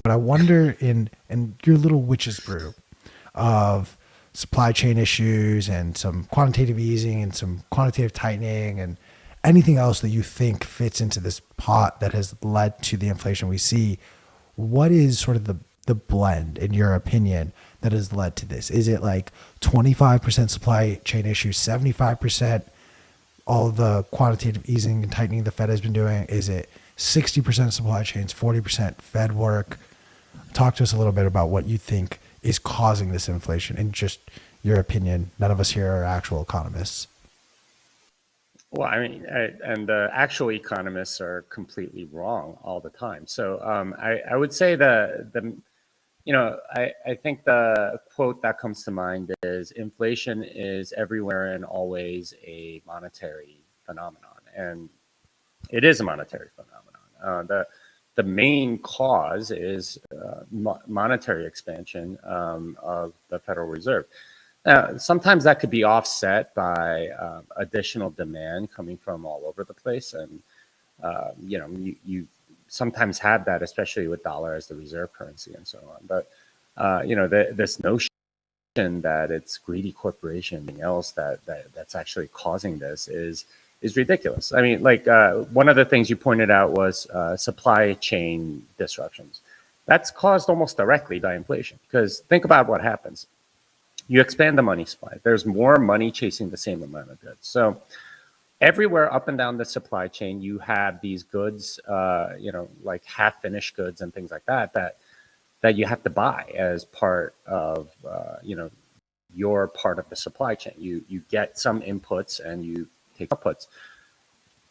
But I wonder in your little witch's brew of supply chain issues and some quantitative easing and some quantitative tightening and anything else that you think fits into this pot that has led to the inflation we see, what is sort of the blend, in your opinion, that has led to this? Is it like 25% supply chain issues, 75% all the quantitative easing and tightening the Fed has been doing? Is it 60% supply chains, 40% Fed work? Talk to us a little bit about what you think is causing this inflation in just your opinion. None of us here are actual economists. Well, I mean, and the actual economists are completely wrong all the time. So I would say I think the quote that comes to mind is inflation is everywhere and always a monetary phenomenon. And it is a monetary phenomenon. The main cause is monetary expansion of the Federal Reserve. Sometimes that could be offset by additional demand coming from all over the place, and you sometimes have that, especially with dollar as the reserve currency and so on. But this notion that it's greedy corporation and else that's actually causing this is ridiculous. I mean, like one of the things you pointed out was supply chain disruptions. That's caused almost directly by inflation, because think about what happens. You expand the money supply. There's more money chasing the same amount of goods. So everywhere up and down the supply chain, you have these goods, like half finished goods and things like that you have to buy as part of, your part of the supply chain. You get some inputs and you take outputs.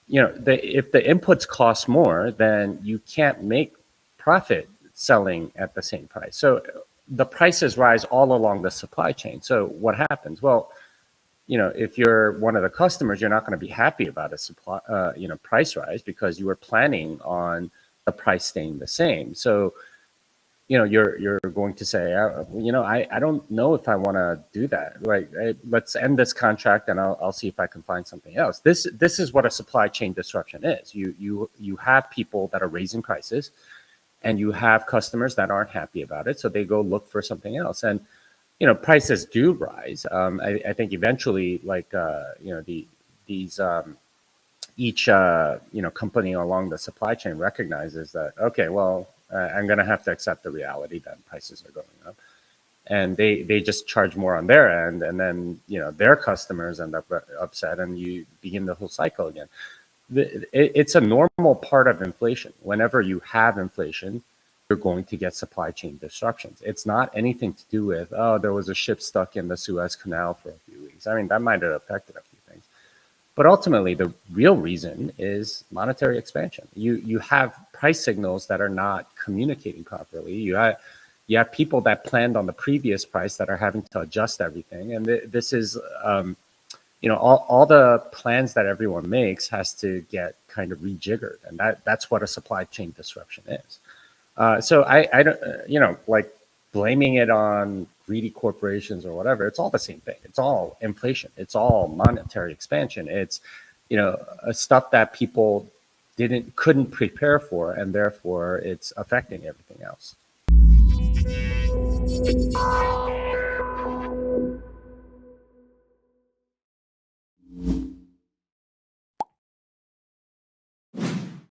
If the inputs cost more, then you can't make profit selling at the same price. So the prices rise all along the supply chain. So what happens? Well, if you're one of the customers, you're not going to be happy about a price rise, because you were planning on the price staying the same. So, you're going to say, I don't know if I want to do that. Right? Let's end this contract, and I'll see if I can find something else. This is what a supply chain disruption is. You have people that are raising prices, and you have customers that aren't happy about it, so they go look for something else. And prices do rise. I think eventually, like each company along the supply chain recognizes that, okay, well, I'm going to have to accept the reality that prices are going up, and they just charge more on their end, and then their customers end up upset, and you begin the whole cycle again. It's a normal part of inflation. Whenever you have inflation, you're going to get supply chain disruptions. It's not anything to do with, oh, there was a ship stuck in the Suez Canal for a few weeks. I mean, that might have affected a few things. But ultimately, the real reason is monetary expansion. You have price signals that are not communicating properly. You have people that planned on the previous price that are having to adjust everything. And this is, all the plans that everyone makes has to get kind of rejiggered. And that's what a supply chain disruption is. So I don't, like blaming it on greedy corporations or whatever. It's all the same thing. It's all inflation. It's all monetary expansion. It's, stuff that people couldn't prepare for, and therefore it's affecting everything else.